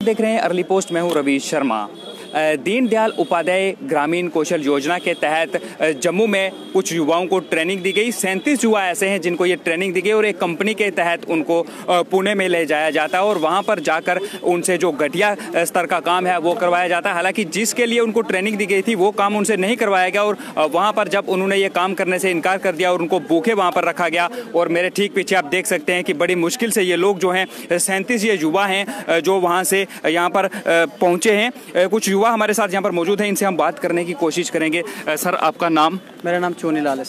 देख रहे हैं अर्ली पोस्ट। मैं हूं रवि शर्मा। दीनदयाल उपाध्याय ग्रामीण कौशल योजना के तहत जम्मू में कुछ युवाओं को ट्रेनिंग दी गई। 37 युवा ऐसे हैं जिनको ये ट्रेनिंग दी गई और एक कंपनी के तहत उनको पुणे में ले जाया जाता है और वहां पर जाकर उनसे जो घटिया स्तर का काम है वो करवाया जाता है। हालांकि जिसके लिए उनको ट्रेनिंग दी गई थी वो काम उनसे नहीं करवाया गया और वहाँ पर जब उन्होंने ये काम करने से इनकार कर दिया और उनको भूखे वहाँ पर रखा गया। और मेरे ठीक पीछे आप देख सकते हैं कि बड़ी मुश्किल से ये लोग जो हैं 37 ये युवा हैं जो वहाँ से यहाँ पर पहुँचे हैं। कुछ युवा हमारे साथ यहाँ पर मौजूद हैं, इनसे हम बात करने की कोशिश करेंगे। सर, आपका नाम? मेरा नाम चोनी लाल है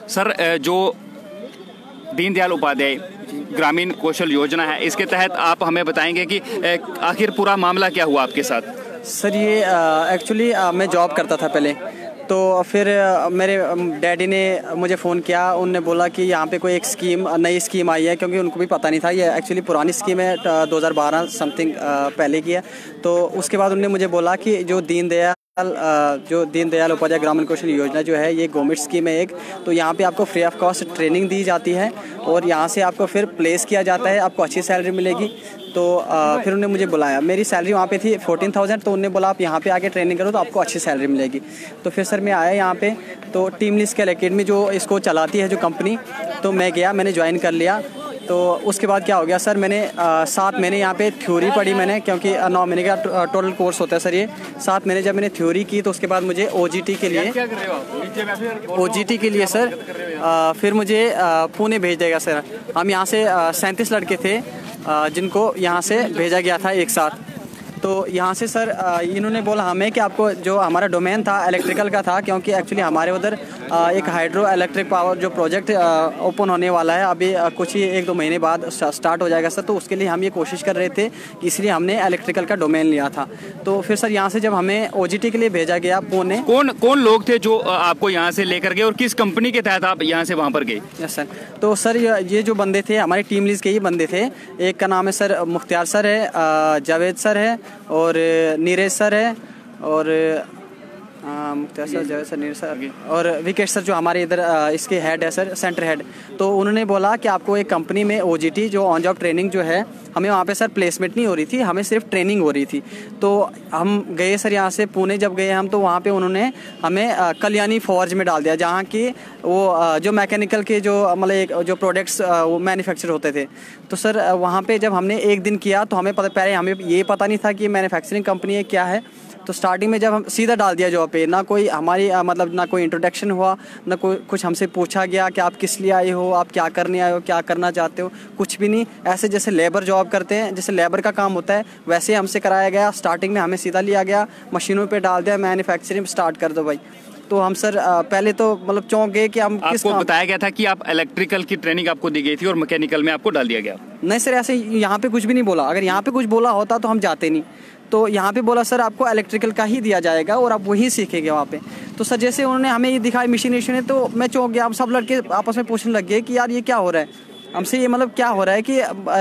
सर। जो दीनदयाल उपाध्याय ग्रामीण कौशल योजना है, इसके तहत आप हमें बताएंगे कि आखिर पूरा मामला क्या हुआ आपके साथ? सर, ये एक्चुअली मैं जॉब करता था पहले, तो फिर मेरे डैडी ने मुझे फ़ोन किया। उनने बोला कि यहाँ पे कोई एक नई स्कीम आई है, क्योंकि उनको भी पता नहीं था। ये एक्चुअली पुरानी स्कीम है, 2012 समथिंग पहले की है। तो उसके बाद उन्होंने मुझे बोला कि जो दीनदयाल उपाध्याय ग्रामीण कौशल योजना जो है, ये गवर्नमेंट स्कीम है एक। तो यहाँ पे आपको फ्री ऑफ कॉस्ट ट्रेनिंग दी जाती है और यहाँ से आपको फिर प्लेस किया जाता है, आपको अच्छी सैलरी मिलेगी। तो फिर उन्होंने मुझे बुलाया। मेरी सैलरी वहाँ पे थी 14,000। तो उन्होंने बोला आप यहाँ पे आके ट्रेनिंग करो तो आपको अच्छी सैलरी मिलेगी। तो फिर सर मैं आया यहाँ पे, तो टीम लीज स्किल एकेडमी जो इसको चलाती है जो कंपनी, तो मैं गया, मैंने ज्वाइन कर लिया। तो उसके बाद क्या हो गया सर, मैंने 7 महीने यहाँ पे थ्योरी पढ़ी मैंने, क्योंकि 9 महीने का टोटल कोर्स होता है सर ये। 7 महीने जब मैंने थ्योरी की तो उसके बाद मुझे OGT के लिए सर फिर मुझे पुणे भेज देगा सर। हम यहाँ से 37 लड़के थे जिनको यहाँ से भेजा गया था एक साथ। तो यहाँ से सर इन्होंने बोला हमें कि आपको जो हमारा डोमेन था इलेक्ट्रिकल का था, क्योंकि एक्चुअली हमारे उधर एक हाइड्रो इलेक्ट्रिक पावर जो प्रोजेक्ट ओपन होने वाला है अभी कुछ ही 1-2 महीने बाद स्टार्ट हो जाएगा सर। तो उसके लिए हम ये कोशिश कर रहे थे, इसलिए हमने इलेक्ट्रिकल का डोमेन लिया था। तो फिर सर यहाँ से जब हमें OGT के लिए भेजा गया पुणे। कौन लोग थे जो आपको यहाँ से लेकर गए और किस कंपनी के तहत आप यहाँ से वहाँ पर गए? Yes sir. तो सर ये जो बंदे थे हमारी टीम लीज के ही बंदे थे। एक का नाम है सर मुख्तियार सर है, जावेद सर है और नीरज सर है और Mukhtiyar sir, Javed sir, Neeraj sir और विकेश सर जो हमारे इधर इसके हेड है सर, सेंटर हेड। तो उन्होंने बोला कि आपको एक कंपनी में OGT जो ऑन जॉब ट्रेनिंग जो है, हमें वहाँ पे सर प्लेसमेंट नहीं हो रही थी, हमें सिर्फ ट्रेनिंग हो रही थी। तो हम गए सर यहाँ से पुणे जब गए हम, तो वहाँ पे उन्होंने हमें कल्याणी फॉर्ज में डाल दिया, जहाँ की वो जो मैकेनिकल के जो मतलब जो प्रोडक्ट्स वो मैन्युफैक्चर होते थे। तो सर वहाँ पे जब हमने 1 दिन किया तो हमें पहले हमें ये पता नहीं था कि मैन्युफैक्चरिंग कंपनी है क्या है। तो स्टार्टिंग में जब हम सीधा डाल दिया जॉब पे, ना कोई हमारी मतलब ना कोई इंट्रोडक्शन हुआ, ना कोई कुछ हमसे पूछा गया कि आप किस लिए आए हो, आप क्या करने आए हो, क्या करना चाहते हो, कुछ भी नहीं। ऐसे जैसे लेबर जॉब करते हैं, जैसे लेबर का काम होता है वैसे हमसे कराया गया। स्टार्टिंग में हमें सीधा लिया गया, मशीनों पे डाल दिया, मैन्युफैक्चरिंग स्टार्ट कर दो भाई। तो हम सर पहले तो मतलब चौंक गए कि हम आपको बताया गया था कि आप इलेक्ट्रिकल की ट्रेनिंग आपको दी गई थी और मैकेनिकल में आपको डाल दिया गया? नहीं सर, ऐसे यहाँ पे कुछ भी नहीं बोला। अगर यहाँ पे कुछ बोला होता तो हम जाते नहीं। तो यहाँ पे बोला सर आपको इलेक्ट्रिकल का ही दिया जाएगा और आप वही सीखेंगे वहाँ पे। तो सर जैसे उन्होंने हमें ये दिखाई मशीन, तो मैं चौंक गया। अब सब लड़के आपस में पूछने लग गए कि यार ये क्या हो रहा है हमसे, ये मतलब क्या हो रहा है कि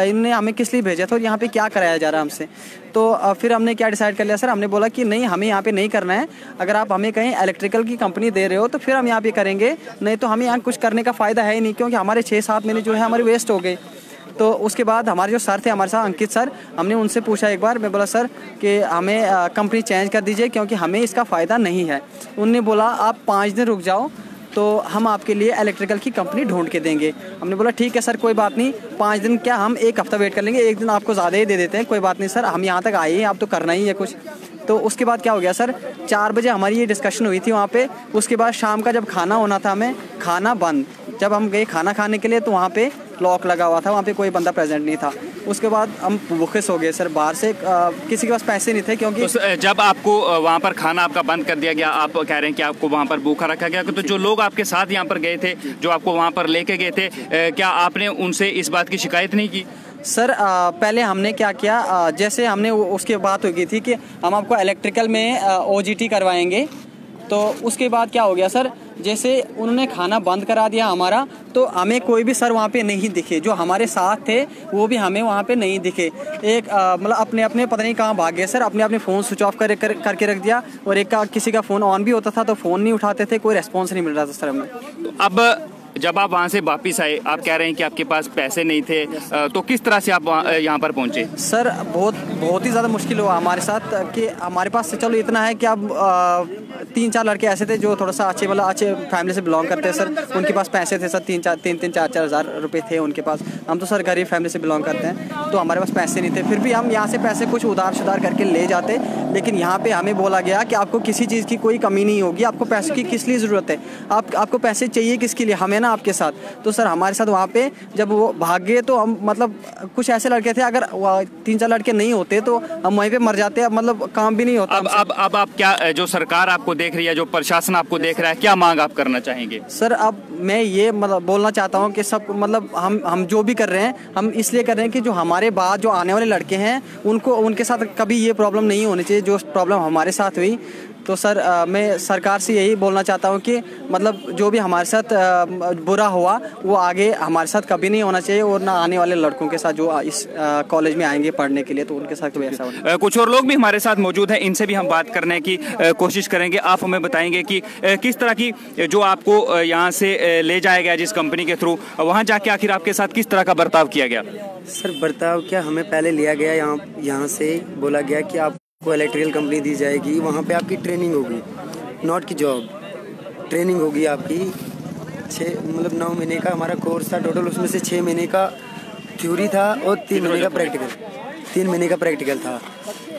इनने हमें किस लिए भेजा था और यहाँ पे क्या कराया जा रहा है हमसे। तो फिर हमने क्या डिसाइड कर लिया सर, हमने बोला कि नहीं, हमें यहाँ पे नहीं करना है। अगर आप हमें कहीं इलेक्ट्रिकल की कंपनी दे रहे हो तो फिर हम यहाँ पे करेंगे, नहीं तो हमें यहाँ कुछ करने का फ़ायदा है ही नहीं, क्योंकि हमारे 6-7 महीने जो है हमारे वेस्ट हो गए। तो उसके बाद हमारे जो सर थे हमारे साथ, अंकित सर, हमने उनसे पूछा एक बार, मैं बोला सर कि हमें कंपनी चेंज कर दीजिए क्योंकि हमें इसका फ़ायदा नहीं है। उन्होंने बोला आप 5 दिन रुक जाओ तो हम आपके लिए इलेक्ट्रिकल की कंपनी ढूंढ के देंगे। हमने बोला ठीक है सर, कोई बात नहीं, 5 दिन क्या, हम 1 हफ्ता वेट कर लेंगे, 1 दिन आपको ज़्यादा ही दे देते हैं, कोई बात नहीं सर, हम यहाँ तक आए हैं, आप तो करना ही है कुछ। तो उसके बाद क्या हो गया सर, 4 बजे हमारी ये डिस्कशन हुई थी वहाँ पे। उसके बाद शाम का जब खाना होना था, हमें खाना बंद। जब हम गए खाना खाने के लिए तो वहाँ पे लॉक लगा हुआ था, वहाँ पे कोई बंदा प्रेजेंट नहीं था। उसके बाद हम भूखे सो गए सर, बाहर से किसी के पास पैसे नहीं थे, क्योंकि तो जब आपको वहाँ पर खाना आपका बंद कर दिया गया, आप कह रहे हैं कि आपको वहाँ पर भूखा रखा गया, तो जो लोग आपके साथ यहाँ पर गए थे, जो आपको वहाँ पर लेके गए थे, क्या आपने उनसे इस बात की शिकायत नहीं की? सर पहले हमने क्या किया, जैसे हमने उसके बात हो गई थी कि हम आपको इलेक्ट्रिकल में OGT करवाएंगे। तो उसके बाद क्या हो गया सर, जैसे उन्होंने खाना बंद करा दिया हमारा, तो हमें कोई भी सर वहाँ पे नहीं दिखे, जो हमारे साथ थे वो भी हमें वहाँ पे नहीं दिखे। एक मतलब अपने अपने पता नहीं कहाँ भाग गए सर, अपने अपने फ़ोन स्विच ऑफ करके रख दिया, और एक का किसी का फ़ोन ऑन भी होता था तो फ़ोन नहीं उठाते थे, कोई रेस्पॉन्स नहीं मिल रहा था सर हमें। अब जब आप वहाँ से वापस आए, आप कह रहे हैं कि आपके पास पैसे नहीं थे, तो किस तरह से आप यहाँ पर पहुँचे? सर बहुत ही ज़्यादा मुश्किल हुआ हमारे साथ कि हमारे पास चलो इतना है कि अब 3-4 लड़के ऐसे थे जो थोड़ा सा अच्छे फैमिली से बिलोंग करते हैं सर। उनके पास पैसे थे सर, 3-4 हज़ार रुपये थे उनके पास। हम तो सर गरीब फैमिली से बिलोंग करते हैं, तो हमारे पास पैसे नहीं थे। फिर भी हम यहाँ से पैसे कुछ उधार सुधार करके ले जाते, लेकिन यहाँ पे हमें बोला गया कि आपको किसी चीज़ की कोई कमी नहीं होगी, आपको पैसे की किस लिए ज़रूरत है, आपको पैसे चाहिए किसके लिए, हमें ना आपके साथ। तो सर हमारे साथ वहाँ पे जब वो भाग गए तो हम मतलब कुछ ऐसे लड़के थे, अगर 3-4 लड़के नहीं होते तो हम वहीं पे मर जाते, मतलब काम भी नहीं होता। अब आप क्या, जो सरकार आपको देख रही है, जो प्रशासन आपको देख रहा है, क्या मांग आप करना चाहेंगे? सर अब मैं ये मतलब बोलना चाहता हूँ कि सब मतलब हम जो भी कर रहे हैं, हम इसलिए कर रहे हैं कि जो हमारे बाद जो आने वाले लड़के हैं उनके साथ कभी ये प्रॉब्लम नहीं होनी चाहिए जो प्रॉब्लम हमारे साथ हुई। तो सर मैं सरकार से यही बोलना चाहता हूँ कि मतलब जो भी हमारे साथ बुरा हुआ वो आगे हमारे साथ कभी नहीं होना चाहिए, और ना आने वाले लड़कों के साथ जो इस कॉलेज में आएंगे पढ़ने के लिए, तो उनके साथ कभी ऐसा होना। कुछ और लोग भी हमारे साथ मौजूद हैं, इनसे भी हम बात करने की कोशिश करेंगे। आप हमें बताएंगे कि किस तरह की जो आपको यहाँ से ले जाया गया जिस कंपनी के थ्रू, वहाँ जाके आखिर आपके साथ किस तरह का बर्ताव किया गया? सर बर्ताव क्या, हमें पहले लिया गया यहाँ से बोला गया कि आपको इलेक्ट्रिकल कंपनी दी जाएगी, वहाँ पे आपकी ट्रेनिंग होगी, नॉट की जॉब, ट्रेनिंग होगी आपकी 9 महीने का हमारा कोर्स था टोटल। उसमें से 6 महीने का थ्योरी था और 3 महीने का प्रैक्टिकल, 3 महीने का प्रैक्टिकल था।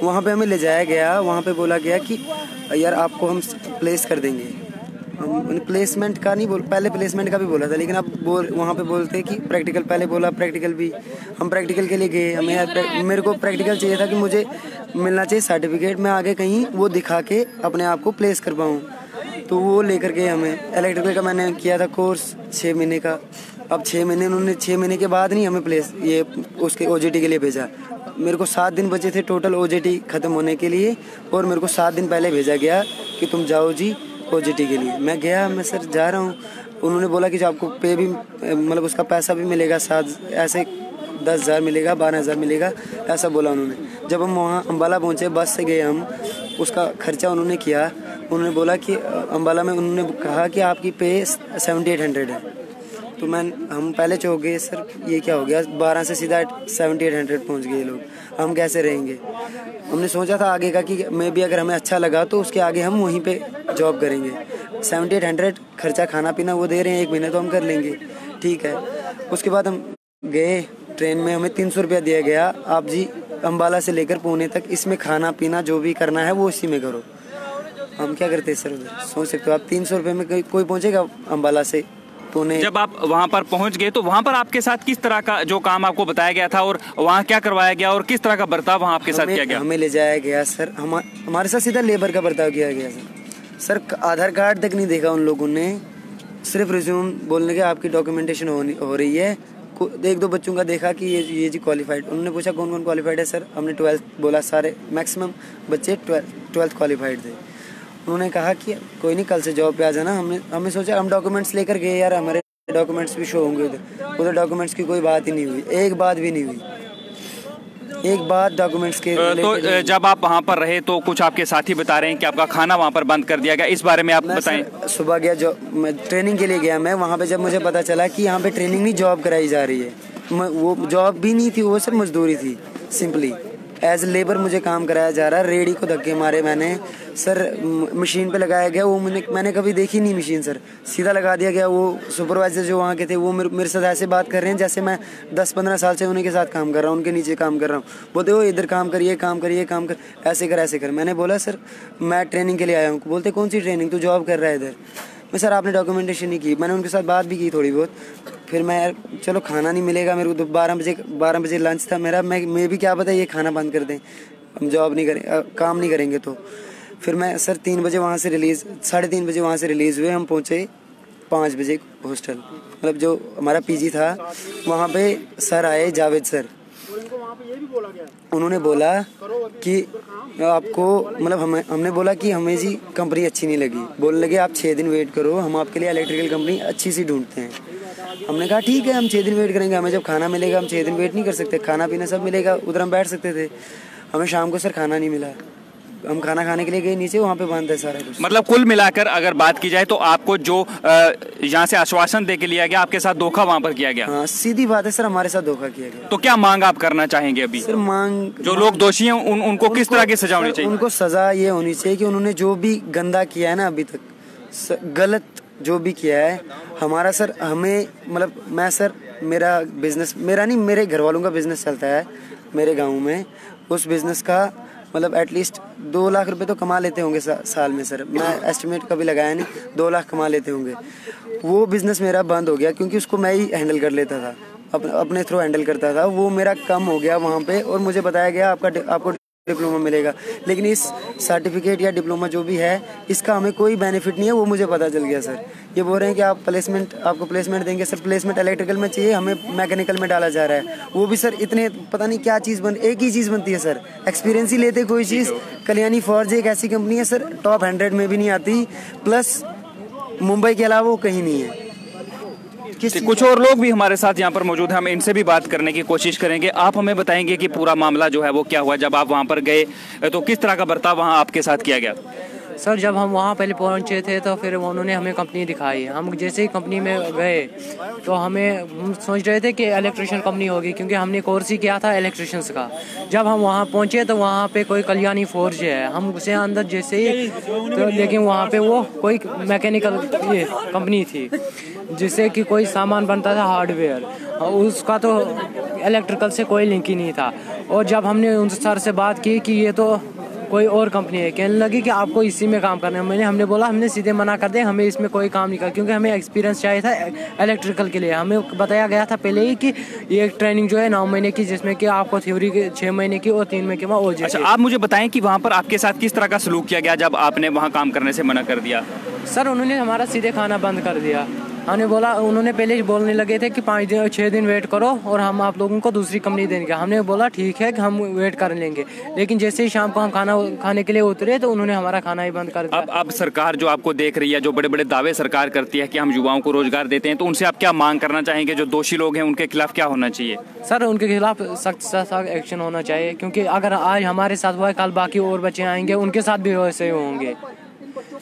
वहाँ पे हमें ले जाया गया, वहाँ पे बोला गया कि यार आपको हम प्लेस कर देंगे। हम प्लेसमेंट का नहीं पहले प्लेसमेंट का भी बोला था, लेकिन अब वहाँ पे बोलते कि प्रैक्टिकल, पहले बोला प्रैक्टिकल भी। हम प्रैक्टिकल के लिए गए, मेरे को प्रैक्टिकल चाहिए था कि मुझे मिलना चाहिए सर्टिफिकेट, मैं आगे कहीं वो दिखा के अपने आप को प्लेस कर पाऊँ, तो वो लेकर गए हमें। इलेक्ट्रिकल का मैंने किया था कोर्स 6 महीने का। अब 6 महीने उन्होंने 6 महीने के बाद नहीं हमें उसके OJT के लिए भेजा। मेरे को 7 दिन बचे थे टोटल OJT ख़त्म होने के लिए, और मेरे को 7 दिन पहले भेजा गया कि तुम जाओ जी OJT के लिए। मैं गया, मैं सर जा रहा हूँ। उन्होंने बोला कि जो आपको पे भी मतलब उसका पैसा भी मिलेगा, 10,000 मिलेगा, 12,000 मिलेगा, ऐसा बोला उन्होंने। जब हम वहाँ अम्बाला पहुँचे, बस से गए हम, उसका खर्चा उन्होंने किया। उन्होंने बोला कि अम्बाला में उन्होंने कहा कि आपकी पे 7,800 है। तो हम पहले चौंक गए, सर ये क्या हो गया, 12 से सीधा 7,800 पहुँच गए लोग, हम कैसे रहेंगे। हमने सोचा था आगे का कि मैं भी अगर हमें अच्छा लगा तो उसके आगे हम वहीं पे जॉब करेंगे। 7,800 खर्चा खाना पीना वो दे रहे हैं 1 महीने, तो हम कर लेंगे, ठीक है। उसके बाद हम गए ट्रेन में, हमें 300 रुपया दिया गया, आप जी अम्बाला से लेकर पुणे तक इसमें खाना पीना जो भी करना है वो इसी में करो। हम क्या करते हैं सर, सोच सकते हो आप, 300 रुपये में कोई पहुँचेगा अम्बाला से पुणे? जब आप वहाँ पर पहुँच गए तो वहाँ पर आपके साथ किस तरह का जो काम आपको बताया गया था, और वहाँ क्या करवाया गया, और किस तरह का बर्ताव वहाँ आपके साथ किया गया? हमें ले जाया गया सर, हमारे साथ सीधा लेबर का बर्ताव किया गया सर। आधार कार्ड तक नहीं देखा उन लोगों ने, सिर्फ रिज्यूम बोलने के आपकी डॉक्यूमेंटेशन हो रही है। 1-2 बच्चों का देखा कि ये जी क्वालिफाइड। उन्होंने पूछा कौन कौन क्वालिफाइड है सर, हमने 12th बोला, सारे मैक्सिमम बच्चे 12th क्वालिफाइड थे। उन्होंने कहा कि कोई नहीं, कल से जॉब पे आ जाना। हमने सोचा, हम डॉक्यूमेंट्स लेकर गए, यार हमारे डॉक्यूमेंट्स भी शो होंगे उधर डॉक्यूमेंट्स की कोई बात ही नहीं हुई, एक बात भी नहीं हुई, एक बात डॉक्यूमेंट्स के। तो जब आप वहाँ पर रहे तो कुछ आपके साथी बता रहे हैं कि आपका खाना वहाँ पर बंद कर दिया गया, इस बारे में आप बताएं। सुबह गया, मैं ट्रेनिंग के लिए गया, मैं वहाँ पे जब मुझे पता चला कि यहाँ पे ट्रेनिंग नहीं जॉब कराई जा रही है, वो जॉब भी नहीं थी, वो सिर्फ मजदूरी थी, सिंपली एज लेबर मुझे काम कराया जा रहा है। रेडी को धक्के मारे मैंने सर, मशीन पे लगाया गया, वो मैंने कभी देखी नहीं मशीन सर, सीधा लगा दिया गया। वो सुपरवाइजर जो वहाँ के थे वो मेरे साथ ऐसे बात कर रहे हैं जैसे मैं 10-15 साल से उन्हीं के साथ काम कर रहा हूँ, उनके नीचे काम कर रहा हूँ। बोलते वो इधर काम करिए, काम कर, ऐसे कर। मैंने बोला सर मैं ट्रेनिंग के लिए आया हूँ। बोलते कौन सी ट्रेनिंग, तू जॉब कर रहा है इधर। मैं सर आपने डॉक्यूमेंटेशन नहीं की। मैंने उनके साथ बात भी की थोड़ी बहुत। फिर मैं यार चलो खाना नहीं मिलेगा मेरे को, तो 12 बजे लंच था मेरा, मैं भी क्या पता ये खाना बंद कर दें, हम जॉब नहीं करें, काम नहीं करेंगे। तो फिर मैं सर 3 बजे वहाँ से रिलीज़, 3:30 बजे वहाँ से रिलीज़ हुए। हम पहुँचे 5 बजे हॉस्टल, मतलब जो हमारा PG था वहाँ पे सर आए, जावेद सर। उन्होंने बोला कि आपको मतलब हमने बोला कि हमें जी कंपनी अच्छी नहीं लगी। बोलने लगे आप 6 दिन वेट करो, हम आपके लिए इलेक्ट्रिकल कंपनी अच्छी सी ढूंढते हैं। हमने कहा ठीक है, हम 6 दिन वेट करेंगे, हमें जब खाना मिलेगा हम 6 दिन वेट नहीं कर सकते, खाना पीना सब मिलेगा, उधर हम बैठ सकते थे। हमें शाम को सर खाना नहीं मिला, हम खाना खाने के लिए गए नीचे, वहाँ पे बंद है सारा कुछ। मतलब कुल मिलाकर अगर बात की जाए तो आपको जो यहाँ से आश्वासन दे के लिया गया, आपके साथ धोखा वहाँ पर किया गया। हाँ सीधी बात है सर, हमारे साथ धोखा किया गया। तो क्या मांग आप करना चाहेंगे अभी? सर मांग, जो लोग दोषी हैं उनको किस तरह की सजा होनी चाहिए? उनको सजा ये होनी चाहिए कि उन्होंने जो भी गंदा किया है ना अभी तक, गलत जो भी किया है हमारा सर, हमें मतलब मैं सर, मेरा बिजनेस, मेरा नहीं मेरे घर वालों का बिजनेस चलता है मेरे गांव में। उस बिजनेस का मतलब एटलीस्ट 2 लाख रुपए तो कमा लेते होंगे साल में सर, मैं एस्टिमेट कभी लगाया नहीं, 2 लाख कमा लेते होंगे। वो बिजनेस मेरा बंद हो गया क्योंकि उसको मैं ही हैंडल कर लेता था, अपने थ्रू हैंडल करता था। वो मेरा कम हो गया वहाँ पे, और मुझे बताया गया आपको डिप्लोमा मिलेगा, लेकिन इस सर्टिफिकेट या डिप्लोमा जो भी है इसका हमें कोई बेनिफिट नहीं है। वो मुझे पता चल गया सर। ये बोल रहे हैं कि आपको प्लेसमेंट देंगे सर, प्लेसमेंट इलेक्ट्रिकल में चाहिए, हमें मैकेनिकल में डाला जा रहा है। वो भी सर इतने पता नहीं क्या चीज़ एक ही चीज़ बनती है सर, एक्सपीरियंस ही लेते कोई चीज़। कल्याणी फॉर्ज एक ऐसी कंपनी है सर, टॉप 100 में भी नहीं आती, प्लस मुंबई के अलावा वो कहीं नहीं है। कुछ और लोग भी हमारे साथ यहाँ पर मौजूद हैं, हम इनसे भी बात करने की कोशिश करेंगे। आप हमें बताएंगे कि पूरा मामला जो है वो क्या हुआ, जब आप वहाँ पर गए तो किस तरह का बर्ताव वहाँ आपके साथ किया गया? सर जब हम वहाँ पहले पहुँचे थे तो फिर उन्होंने हमें कंपनी दिखाई। हम जैसे ही कंपनी में गए तो हम सोच रहे थे कि इलेक्ट्रिशियन कंपनी होगी, क्योंकि हमने कोर्स ही किया था इलेक्ट्रिशियंस का। जब हम वहाँ पहुँचे तो वहाँ पे कोई कल्याणी फोर्ज है, हम उसे अंदर जैसे ही तो लेकिन वहाँ पे वो कोई मैकेनिकल कंपनी थी जिससे कि कोई सामान बनता था हार्डवेयर, उसका तो इलेक्ट्रिकल से कोई लिंक ही नहीं था। और जब हमने उन सर से बात की कि ये तो कोई और कंपनी है, कहने लगी कि आपको इसी में काम करना है। हमने बोला हमने सीधे मना कर दिया, हमें इसमें कोई काम नहीं कर, क्योंकि हमें एक्सपीरियंस चाहिए था इलेक्ट्रिकल के लिए। हमें बताया गया था पहले ही कि ये एक ट्रेनिंग जो है 9 महीने की, जिसमें कि आपको थ्योरी के 6 महीने की और 3 महीने की OJT। अच्छा, आप मुझे बताएं कि वहाँ पर आपके साथ किस तरह का सलूक किया गया जब आपने वहाँ काम करने से मना कर दिया? सर उन्होंने हमारा सीधे खाना बंद कर दिया। हमने बोला, उन्होंने पहले ही बोलने लगे थे कि 6 दिन वेट करो और हम आप लोगों को दूसरी कंपनी देंगे। हमने बोला ठीक है कि हम वेट कर लेंगे, लेकिन जैसे ही शाम को हम खाना खाने के लिए उतरे तो उन्होंने हमारा खाना ही बंद कर दिया। अब सरकार जो आपको देख रही है, जो बड़े बड़े दावे सरकार करती है कि हम युवाओं को रोजगार देते हैं, तो उनसे आप क्या मांग करना चाहेंगे? जो दोषी लोग हैं उनके खिलाफ क्या होना चाहिए? सर उनके खिलाफ सख्त से सख्त एक्शन होना चाहिए, क्योंकि अगर आज हमारे साथ हुआ है कल बाकी और बच्चे आएंगे उनके साथ भी वैसे ही होंगे,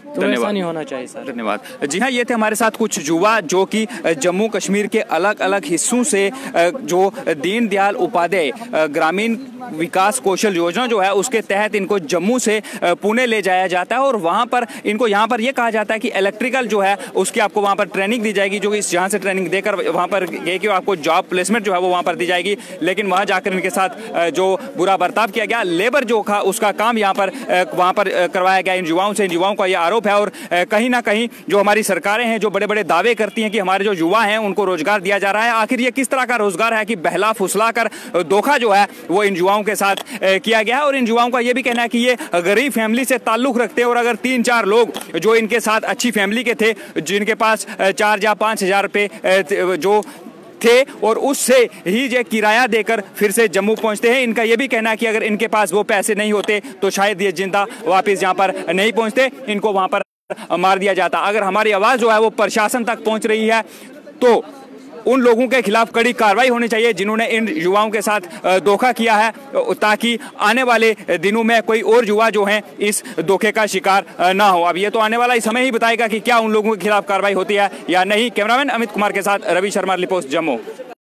तो ऐसा नहीं होना चाहिए सर। धन्यवाद। जी हाँ, ये थे हमारे साथ कुछ युवा जो कि जम्मू कश्मीर के अलग अलग हिस्सों से जो दीनदयाल उपाध्याय ग्रामीण विकास कौशल योजना जो है उसके तहत इनको जम्मू से पुणे ले जाया जाता है, और वहाँ पर इनको यहाँ पर ये कहा जाता है कि इलेक्ट्रिकल जो है उसकी आपको वहाँ पर ट्रेनिंग दी जाएगी, जो कि यहाँ से ट्रेनिंग देकर वहाँ पर गए कि आपको जॉब प्लेसमेंट जो है वो वहाँ पर दी जाएगी। लेकिन वहाँ जाकर इनके साथ जो बुरा बर्ताव किया गया, लेबर जो था उसका काम यहाँ पर वहाँ पर करवाया गया इन युवाओं से। इन युवाओं का ये आरोप है, और कहीं ना कहीं जो हमारी सरकारें हैं जो बड़े बड़े दावे करती हैं कि हमारे जो युवा हैं उनको रोजगार दिया जा रहा है, आखिर ये किस तरह का रोजगार है कि बहला फुसला कर धोखा जो है वो इन युवाओं के साथ किया गया है। और इन युवाओं का ये भी कहना है कि ये गरीब फैमिली से ताल्लुक रखते हैं, और अगर 3-4 लोग जो इनके साथ अच्छी फैमिली के थे, जिनके पास 4 या 5 हज़ार रुपये जो थे और उससे ही ये किराया देकर फिर से जम्मू पहुंचते हैं, इनका ये भी कहना है कि अगर इनके पास वो पैसे नहीं होते तो शायद ये जिंदा वापस यहाँ पर नहीं पहुंचते, इनको वहाँ पर मार दिया जाता। अगर हमारी आवाज़ जो है वो प्रशासन तक पहुंच रही है तो उन लोगों के खिलाफ कड़ी कार्रवाई होनी चाहिए जिन्होंने इन युवाओं के साथ धोखा किया है, ताकि आने वाले दिनों में कोई और युवा जो हैं इस धोखे का शिकार ना हो। अब ये तो आने वाला ही समय ही बताएगा कि क्या उन लोगों के खिलाफ कार्रवाई होती है या नहीं। कैमरामैन अमित कुमार के साथ रवि शर्मा, रिपोर्ट जम्मू।